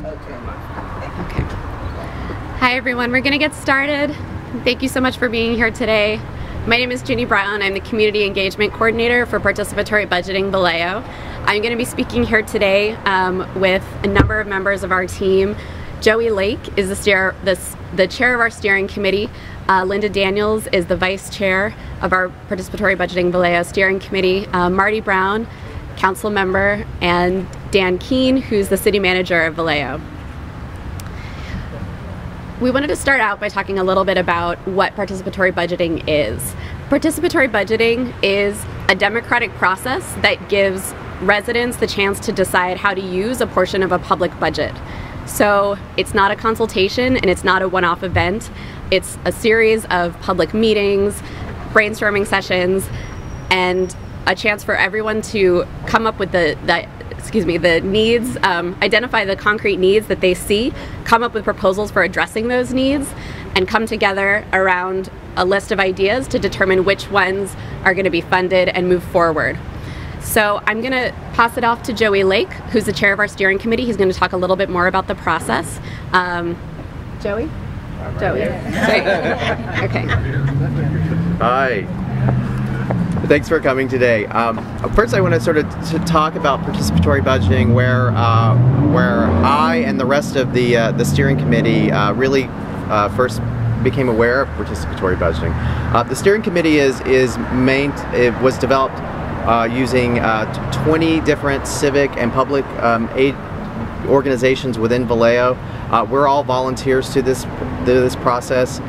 Okay. Hi everyone, we're going to get started. Thank you so much for being here today. My name is Ginny Brown. I'm the Community Engagement Coordinator for Participatory Budgeting Vallejo. I'm going to be speaking here today with a number of members of our team. Joey Lake is the chair of our steering committee. Linda Daniels is the vice chair of our Participatory Budgeting Vallejo steering committee. Marty Brown, council member, and Dan Keene, who's the city manager of Vallejo. We wanted to start out by talking a little bit about what participatory budgeting is. Participatory budgeting is a democratic process that gives residents the chance to decide how to use a portion of a public budget. So it's not a consultation and it's not a one-off event. It's a series of public meetings, brainstorming sessions, and a chance for everyone to come up with the needs, identify the concrete needs that they see, come up with proposals for addressing those needs, and come together around a list of ideas to determine which ones are going to be funded and move forward. So I'm going to pass it off to Joey Lake, who's the chair of our steering committee. He's going to talk a little bit more about the process. Joey? Joey. Okay. Hi. Thanks for coming today. First, I want to sort of talk about participatory budgeting, where I and the rest of the steering committee really first became aware of participatory budgeting. The steering committee it was developed using 20 different civic and public aid organizations within Vallejo. We're all volunteers to this process.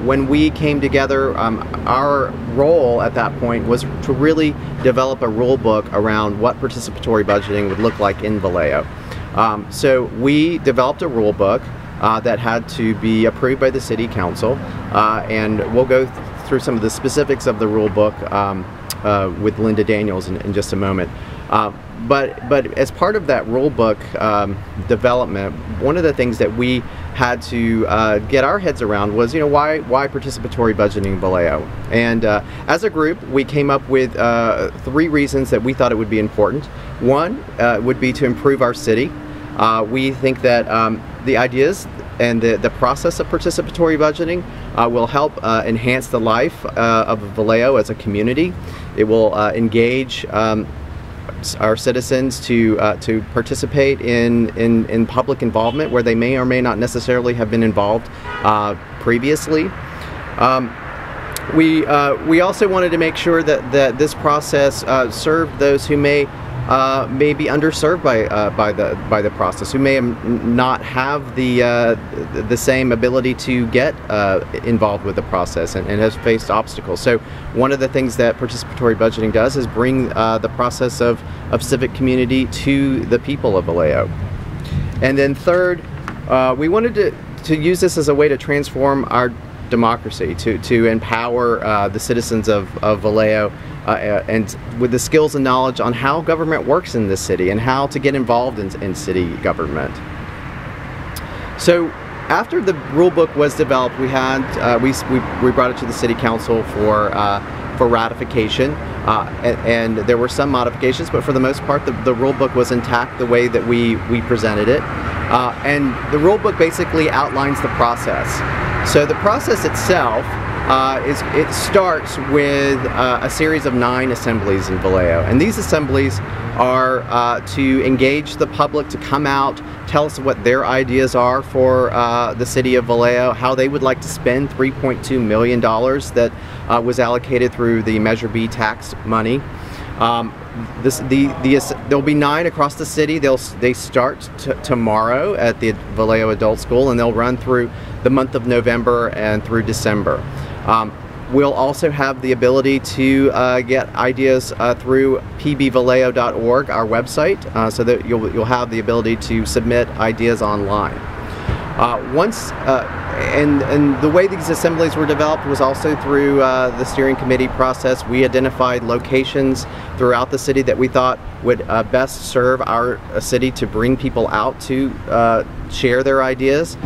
When we came together, our role at that point was to really develop a rule book around what participatory budgeting would look like in Vallejo. So we developed a rule book that had to be approved by the city council, and we'll go through some of the specifics of the rule book with Linda Daniels in just a moment. But as part of that rule book development, one of the things that we had to get our heads around was, why participatory budgeting in Vallejo? And as a group, we came up with 3 reasons that we thought it would be important. One would be to improve our city. We think that the ideas and the process of participatory budgeting will help enhance the life of Vallejo as a community. It will engage our citizens to participate in public involvement where they may or may not necessarily have been involved previously. We also wanted to make sure that this process served those who may be underserved by the process, who may not have the same ability to get involved with the process and has faced obstacles. So one of the things that participatory budgeting does is bring the process of civic community to the people of Vallejo. And then third, we wanted to use this as a way to transform our democracy, to empower the citizens of Vallejo and with the skills and knowledge on how government works in this city and how to get involved in city government. So after the rule book was developed, we brought it to the city council for ratification, and there were some modifications, but for the most part the rule book was intact the way that we presented it. And the rule book basically outlines the process. So the process itself it starts with a series of 9 assemblies in Vallejo, and these assemblies are to engage the public to come out, tell us what their ideas are for the city of Vallejo, how they would like to spend $3.2 million that was allocated through the Measure B tax money. There'll be 9 across the city. They start tomorrow at the Vallejo Adult School, and they'll run through the month of November and through December. We'll also have the ability to get ideas through pbvallejo.org, our website, so that you'll have the ability to submit ideas online. And the way these assemblies were developed was also through the steering committee process. We identified locations throughout the city that we thought would best serve our city to bring people out to share their ideas.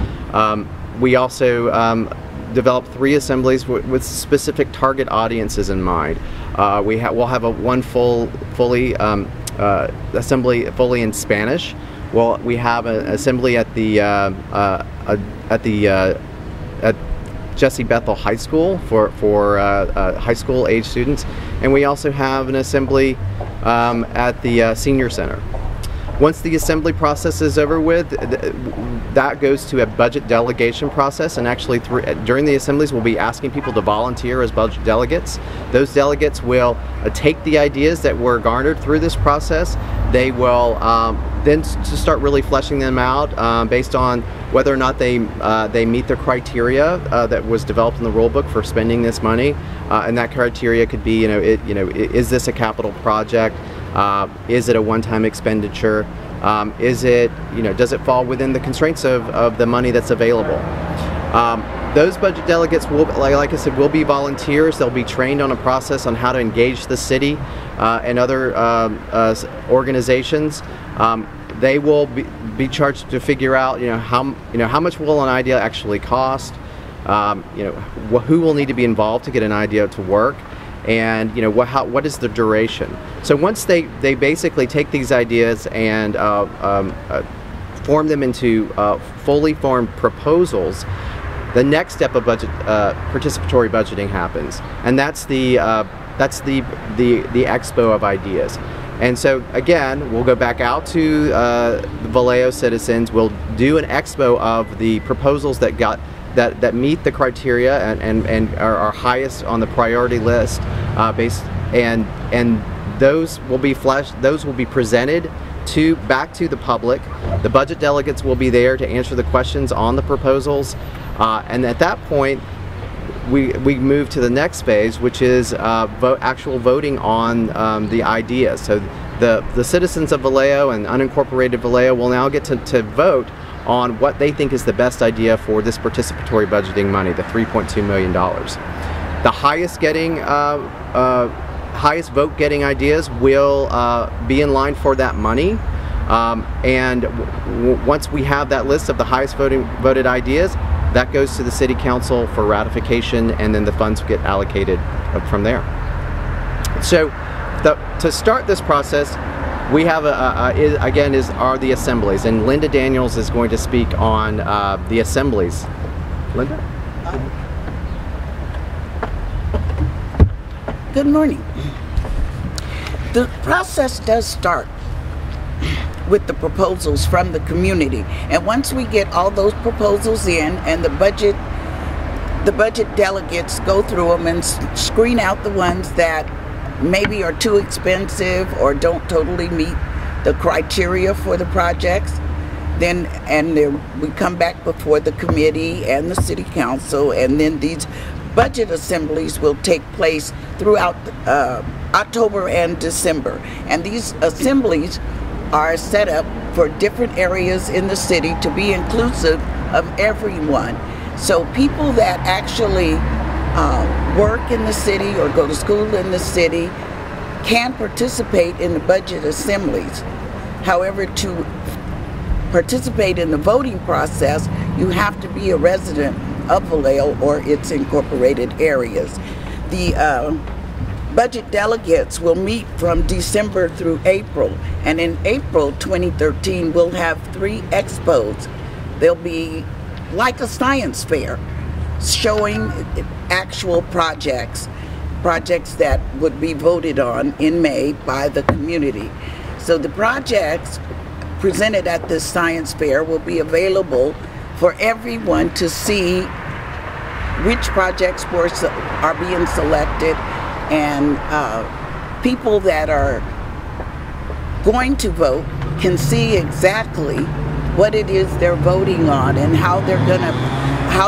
We also developed 3 assemblies with specific target audiences in mind. We'll have one assembly fully in Spanish. we have an assembly at Jesse Bethel High School for high school age students, and we also have an assembly at the senior center. Once the assembly process is over with, that goes to a budget delegation process, and actually during the assemblies we'll be asking people to volunteer as budget delegates. Those delegates will take the ideas that were garnered through this process. They will then start really fleshing them out based on whether or not they meet the criteria that was developed in the rule book for spending this money, and that criteria could be, is this a capital project? Is it a one-time expenditure? Is it, does it fall within the constraints of the money that's available? Those budget delegates will, like I said, will be volunteers. They'll be trained on a process on how to engage the city and other organizations. They will be charged to figure out, how much will an idea actually cost? Who will need to be involved to get an idea to work? And what is the duration? So once they basically take these ideas and form them into fully formed proposals, the next step of participatory budgeting happens, and that's the expo of ideas. And so again, we'll go back out to the Vallejo citizens. We'll do an expo of the proposals that meet the criteria and are highest on the priority list, and those will be presented back to the public. The budget delegates will be there to answer the questions on the proposals, and at that point we move to the next phase, which is actual voting on the ideas. So the citizens of Vallejo and unincorporated Vallejo will now get to vote on what they think is the best idea for this participatory budgeting money, the $3.2 million. The highest vote getting ideas will be in line for that money, and once we have that list of the highest voted ideas, that goes to the City Council for ratification, and then the funds get allocated from there. So to start this process, we have are the assemblies, and Linda Daniels is going to speak on the assemblies. Linda? Good morning. The process does start with the proposals from the community, and once we get all those proposals in, and the budget delegates go through them and screen out the ones that maybe are too expensive or don't totally meet the criteria for the projects, then we come back before the committee and the City Council, and then these budget assemblies will take place throughout October and December. And these assemblies are set up for different areas in the city to be inclusive of everyone. So people that actually work in the city or go to school in the city can participate in the budget assemblies. However, to participate in the voting process, you have to be a resident of Vallejo or its incorporated areas. The budget delegates will meet from December through April, and in April 2013 we'll have 3 expos. They'll be like a science fair, showing actual projects that would be voted on in May by the community. So the projects presented at this science fair will be available for everyone to see which projects are being selected, and people that are going to vote can see exactly what it is they're voting on and how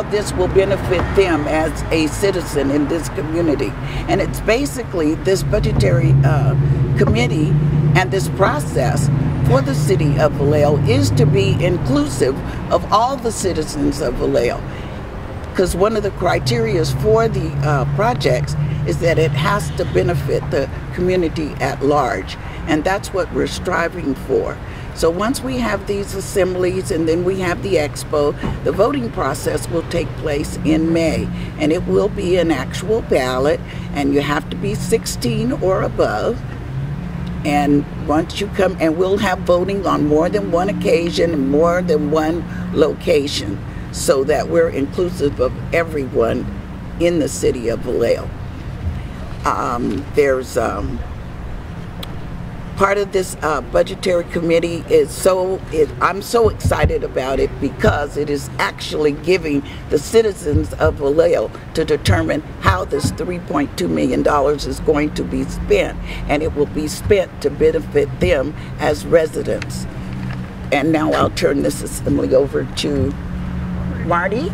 this will benefit them as a citizen in this community. And it's basically this budgetary committee and this process for the city of Vallejo is to be inclusive of all the citizens of Vallejo. Because one of the criteria for the projects is that it has to benefit the community at large. And that's what we're striving for. So once we have these assemblies and then we have the expo, the voting process will take place in May. And it will be an actual ballot, and you have to be 16 or above. And once you come, and we'll have voting on more than one occasion and more than one location, so that we're inclusive of everyone in the city of Vallejo. Part of this budgetary committee I'm so excited about it because it is actually giving the citizens of Vallejo to determine how this $3.2 million is going to be spent, and it will be spent to benefit them as residents. And now I'll turn this assembly over to Marty.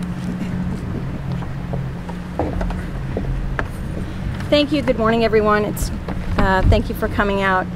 Thank you. Good morning, everyone. Thank you for coming out.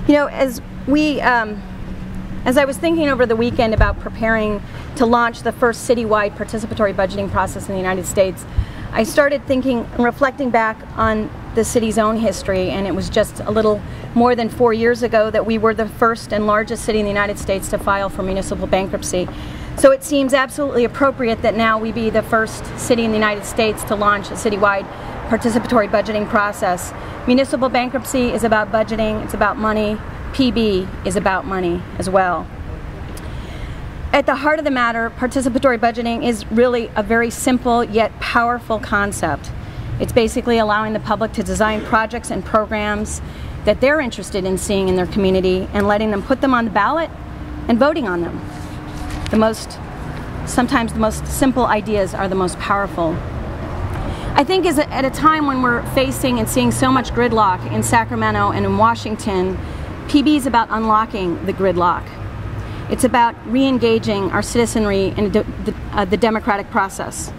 You know, as I was thinking over the weekend about preparing to launch the first citywide participatory budgeting process in the United States, I started thinking and reflecting back on the city's own history, and it was just a little more than 4 years ago that we were the first and largest city in the United States to file for municipal bankruptcy. So it seems absolutely appropriate that now we be the first city in the United States to launch a citywide participatory budgeting process. Municipal bankruptcy is about budgeting, it's about money. PB is about money as well. At the heart of the matter, participatory budgeting is really a very simple yet powerful concept. It's basically allowing the public to design projects and programs that they're interested in seeing in their community and letting them put them on the ballot and voting on them. Sometimes the most simple ideas are the most powerful. I think at a time when we're facing and seeing so much gridlock in Sacramento and in Washington, PB is about unlocking the gridlock. It's about re-engaging our citizenry in the democratic process.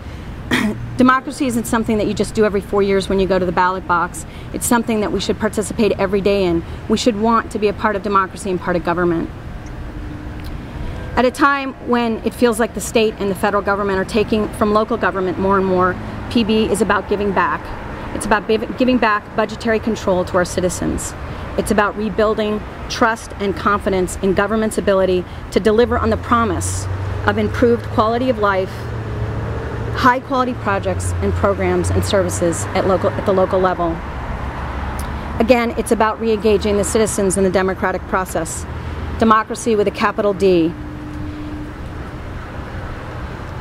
Democracy isn't something that you just do every 4 years when you go to the ballot box. It's something that we should participate every day in. We should want to be a part of democracy and part of government. At a time when it feels like the state and the federal government are taking from local government more and more, PB is about giving back. It's about giving back budgetary control to our citizens. It's about rebuilding trust and confidence in government's ability to deliver on the promise of improved quality of life, high quality projects and programs and services at the local level. Again, it's about re-engaging the citizens in the democratic process. Democracy with a capital D.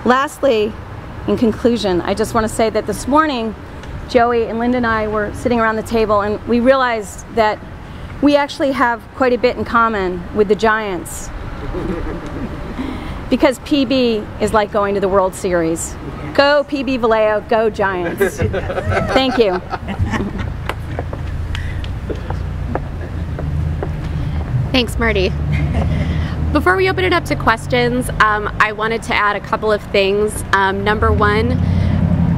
Lastly, in conclusion, I just want to say that this morning, Joey and Linda and I were sitting around the table and we realized that we actually have quite a bit in common with the Giants. Because PB is like going to the World Series. Go PB Vallejo, go Giants. Thank you. Thanks, Marty. Before we open it up to questions, I wanted to add a couple of things. Number one,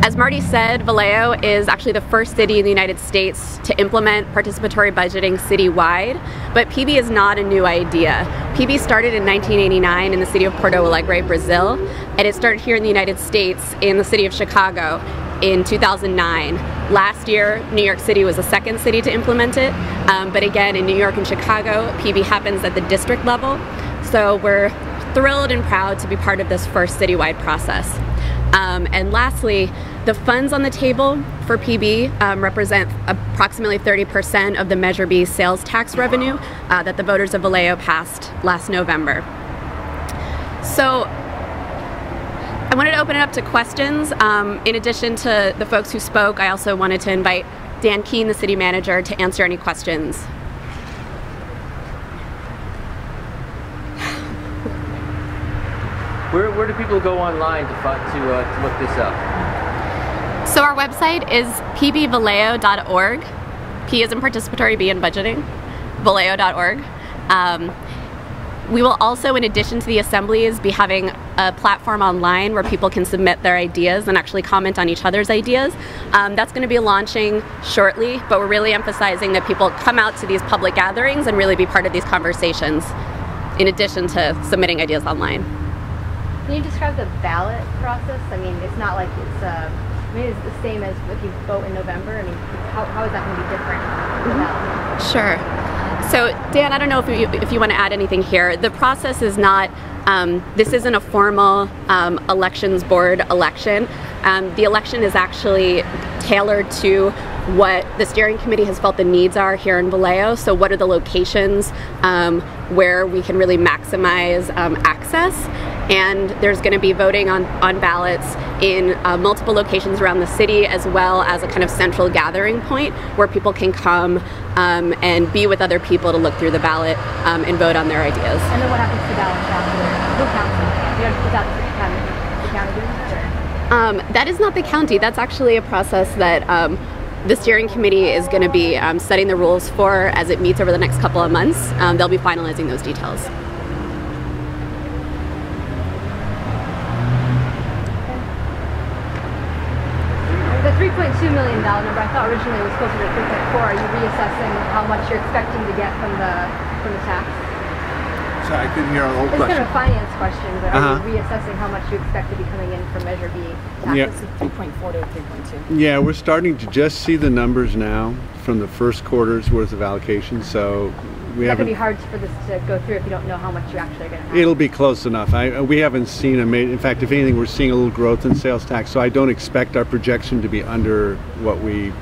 as Marty said, Vallejo is actually the first city in the United States to implement participatory budgeting citywide, but PB is not a new idea. PB started in 1989 in the city of Porto Alegre, Brazil, and it started here in the United States in the city of Chicago in 2009. Last year, New York City was the second city to implement it, but again, in New York and Chicago, PB happens at the district level. So we're thrilled and proud to be part of this first citywide process. And lastly, the funds on the table for PB represent approximately 30% of the Measure B sales tax revenue that the voters of Vallejo passed last November. So I wanted to open it up to questions. In addition to the folks who spoke, I also wanted to invite Dan Keene, the city manager, to answer any questions. Where do people go online to look this up? So our website is pbvallejo.org. P is in participatory, B in budgeting, vallejo.org. We will also, in addition to the assemblies, be having a platform online where people can submit their ideas and actually comment on each other's ideas. That's going to be launching shortly, but we're really emphasizing that people come out to these public gatherings and really be part of these conversations, in addition to submitting ideas online. Can you describe the ballot process? I mean, it's not like it's the same as if you vote in November. I mean, how is that going to be different for the ballot? Sure. So, Dan, I don't know if you want to add anything here. The process is not, this isn't a formal elections board election. The election is actually tailored to what the steering committee has felt the needs are here in Vallejo. So what are the locations where we can really maximize access? And there's going to be voting on ballots in multiple locations around the city, as well as a kind of central gathering point where people can come and be with other people to look through the ballot and vote on their ideas. And then what happens to ballots after? Who counts them? Is that the county doing that? That is not the county. That's actually a process that the steering committee is going to be setting the rules for as it meets over the next couple of months. They'll be finalizing those details. The $3.2 million number, I thought originally it was closer to 3.4. Are you reassessing how much you're expecting to get from the tax? Sorry, I couldn't hear a whole It's question. kind of a finance question, but are you reassessing how much you expect to be coming in from Measure B taxes? 3.4 to 3.2. Yeah, we're starting to just see the numbers now from the first quarter's worth of allocation, so we It's not going to haven't. be hard for this to go through if you don't know how much you actually are going to have. It'll be close enough. We haven't seen in fact, if anything, we're seeing a little growth in sales tax, so I don't expect our projection to be under what we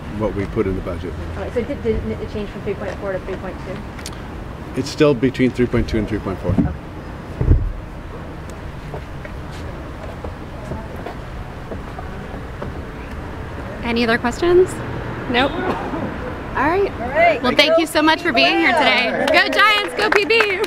put in the budget. Okay, so did it change from 3.4 to 3.2? It's still between 3.2 and 3.4. Okay. Any other questions? Nope. All right. Well, thank you so much for being here today. Go Giants, go PB!